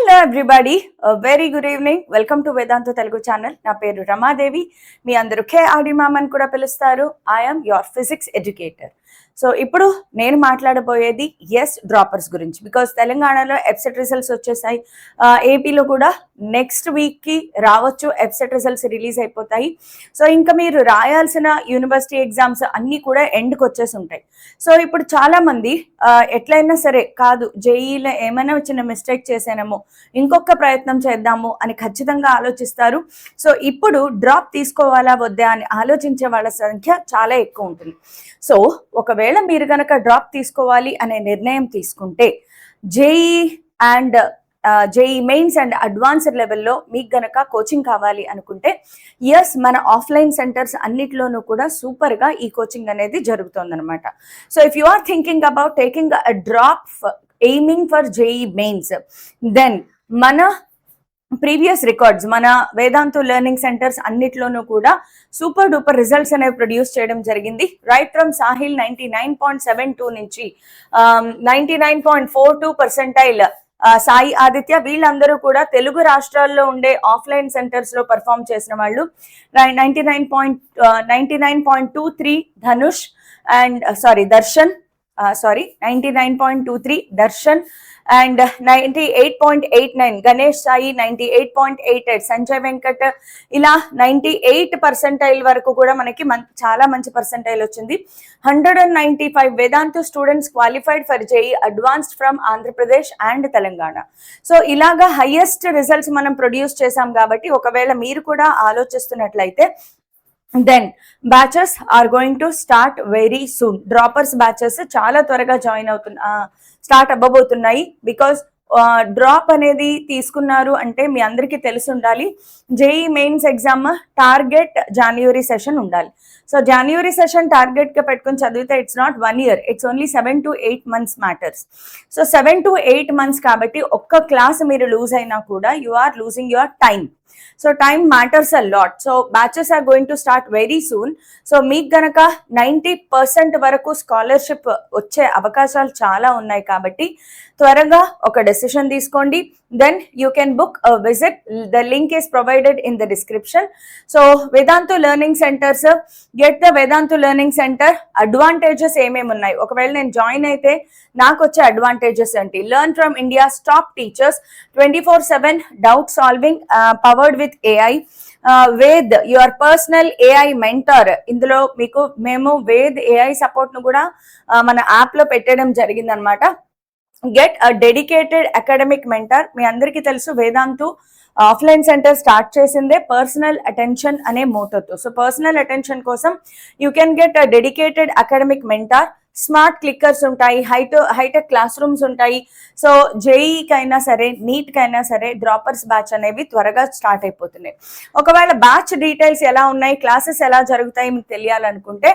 Hello everybody, very good evening. Welcome to Vedanta Telugu channel. నా పేరు రమాదేవి. మీ అందరూ కేఆర్డి మ్యామ్ అని కూడా పిలుస్తారు. I'm your physics educator. So ఇప్పుడు నేను మాట్లాడబోయేది ఎస్ డ్రాపర్స్ గురించి. బికాస్ తెలంగాణలో ఎఫ్సెట్ రిజల్ట్స్ వచ్చేసాయి, ఏపీలో కూడా నెక్స్ట్ వీక్కి రావచ్చు. ఎఫ్సెట్ రిజల్ట్స్ రిలీజ్ అయిపోతాయి. సో ఇంకా మీరు రాయాల్సిన యూనివర్సిటీ ఎగ్జామ్స్ అన్నీ కూడా ఎండ్కి వచ్చేసి ఉంటాయి. సో ఇప్పుడు చాలామంది ఎట్లయినా సరే కాదు, జేఈలో ఏమైనా చిన్న మిస్టేక్ చేసానేమో, ఇంకొక ప్రయత్నం చేద్దాము అని ఖచ్చితంగా ఆలోచిస్తారు. సో ఇప్పుడు డ్రాప్ తీసుకోవాలా వద్దా అని ఆలోచించే వాళ్ళ సంఖ్య చాలా ఎక్కువ ఉంటుంది. సో ఒకవేళ మీరు కనుక డ్రాప్ తీసుకోవాలి అనే నిర్ణయం తీసుకుంటే JEE and JEE mains and advanced లెవెల్లో మీకు గనక కోచింగ్ కావాలి అనుకుంటే ఎస్, మన ఆఫ్లైన్ సెంటర్స్ అన్నిట్లోనూ కూడా సూపర్గా ఈ కోచింగ్ అనేది జరుగుతుందన్నమాట. So if you are thinking about taking a drop aiming for JEE mains, then మన ప్రీవియస్ రికార్డ్స్, మన వేదాంతు లెర్నింగ్ సెంటర్స్ అన్నిట్లోనూ కూడా సూపర్ డూపర్ రిజల్ట్స్ అనేవి ప్రొడ్యూస్ చేయడం జరిగింది. రైట్ ఫ్రమ్ సాహిల్ 99.72 నుంచి 99.42 పర్సెంటైల్ సాయి ఆదిత్య, వీళ్ళందరూ కూడా తెలుగు రాష్ట్రాల్లో ఉండే ఆఫ్లైన్ సెంటర్స్ లో పర్ఫామ్ చేసిన వాళ్ళు. 99.23 ధనుష్ అండ్ దర్శన్, 99.23 దర్శన్ అండ్ 98.89 గణేష్ సాయి, 98.88 సంజయ్ వెంకట్, ఇలా 98 పర్సెంటైల్ వరకు కూడా మనకి చాలా మంచి పర్సెంటైల్ వచ్చింది. 195 Vedantu students qualified for JEE advanced from Andhra Pradesh and Telangana. So ఇలాగా హైయెస్ట్ రిజల్ట్స్ మనం ప్రొడ్యూస్ చేసాం కాబట్టి ఒకవేళ మీరు కూడా ఆలోచిస్తున్నట్లయితే then batches are going to start very soon. Droppers batches చాలా త్వరగా స్టార్ట్ అవ్వబోతున్నాయి. బికాస్ డ్రాప్ అనేది తీసుకున్నారు అంటే మీ అందరికీ తెలిసి ఉండాలి, JEE mains exam target January session ఉండాలి. సో జాన్యువరి సెషన్ టార్గెట్గా పెట్టుకుని చదివితే it's not 1 year, it's only 7 to 8 months matters. So 7 to 8 months కాబట్టి ఒక్క క్లాస్ మీరు లూజ్ అయినా కూడా you are losing your time. So time matters a lot. So batches are going to start very soon. So మీకు గనక 90% వరకు scholarship వచ్చే అవకాశాలు చాలా ఉన్నాయి కాబట్టి త్వరగా ఒక డెసిషన్ తీసుకోండి. Then you can book a visit. The link is provided in the description. So Vedantu learning centres, get the Vedantu learning centre. Advantages ఏమేమి ఉన్నాయి, ఒకవేళ నేను జాయిన్ అయితే నాకు వచ్చే అడ్వాంటేజెస్ ఏంటి? Learn from India's top teachers, 24/7 doubt solving powered with AI. Ved your personal AI mentor. ఇందులో మేము వేద్ ఏఐ సపోర్ట్ ను కూడా మన యాప్ లో పెట్టడం జరిగిందనమాట. Get a dedicated academic mentor. మీ అందరికీ తెలుసు వేదాంతు ఆఫ్లైన్ సెంటర్ స్టార్ట్ చేసిందే పర్సనల్ అటెన్షన్ అనే మోటోతో. సో పర్సనల్ అటెన్షన్ కోసం you can get a dedicated academic mentor. Smart clickers ఉంటాయి, హైటెక్ క్లాస్ రూమ్స్ ఉంటాయి. సో జేఈకైనా సరే నీట్కైనా సరే డ్రాపర్స్ బ్యాచ్ అనేవి త్వరగా స్టార్ట్ అయిపోతున్నాయి. ఒకవేళ బ్యాచ్ డీటెయిల్స్ ఎలా ఉన్నాయి, క్లాసెస్ ఎలా జరుగుతాయి మీకు తెలియాలనుకుంటే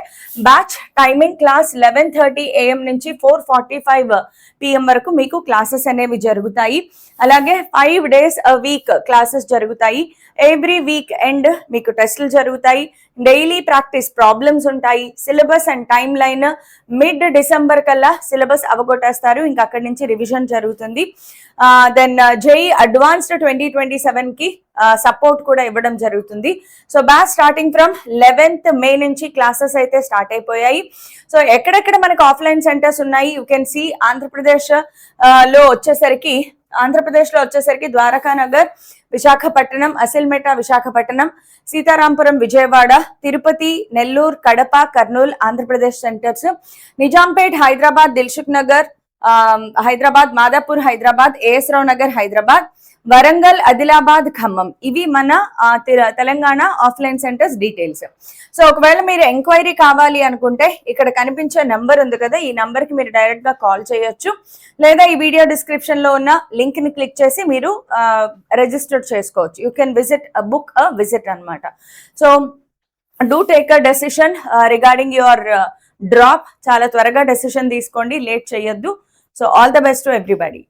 బ్యాచ్ టైమింగ్ క్లాస్ 11:30 AM నుంచి 4:45 PM వరకు మీకు క్లాసెస్ అనేవి జరుగుతాయి. అలాగే 5 days a week క్లాసెస్ జరుగుతాయి. ఎవ్రీ వీక్ ఎండ్ మీకు టెస్టులు జరుగుతాయి. డైలీ ప్రాక్టీస్ ప్రాబ్లమ్స్ ఉంటాయి. Syllabus and time line mid December కల్లా సిలబస్ అవగొట్టేస్తారు. ఇంకా అక్కడి నుంచి రివిజన్ జరుగుతుంది. దెన్ జేఈ అడ్వాన్స్డ్ 2027 కి సపోర్ట్ కూడా ఇవ్వడం జరుగుతుంది. So batch starting from 11th May నుంచి క్లాసెస్ అయితే స్టార్ట్ అయిపోయాయి. సో ఎక్కడెక్కడ మనకు ఆఫ్లైన్ సెంటర్స్ ఉన్నాయి యూ కెన్ సీ. లో వచ్చేసరికి ద్వారకానగర్ విశాఖపట్నం, అసిల్మెట విశాఖపట్నం, సీతారాంపురం విజయవాడ, తిరుపతి, నెల్లూరు, కడప, కర్నూలు ఆంధ్రప్రదేశ్ సెంటర్స్, నిజాంపేట్ హైదరాబాద్, దిల్సుఖ్ నగర్ హైదరాబాద్, మాదాపూర్ హైదరాబాద్, ఏఎస్ రావు నగర్ హైదరాబాద్, వరంగల్, ఆదిలాబాద్, ఖమ్మం. ఇవి మన Telangana offline centres details. So ఒకవేళ మీరు ఎంక్వైరీ కావాలి అనుకుంటే ఇక్కడ కనిపించే నెంబర్ ఉంది కదా, ఈ నెంబర్ కి మీరు డైరెక్ట్ గా కాల్ చేయొచ్చు, లేదా ఈ వీడియో డిస్క్రిప్షన్ లో ఉన్న లింక్ ని క్లిక్ చేసి మీరు రిజిస్టర్ చేసుకోవచ్చు. You can book a visit అనమాట. So do take a decision regarding your drop. చాలా త్వరగా డెసిషన్ తీసుకోండి, లేట్ చేయొద్దు. So all the best to everybody.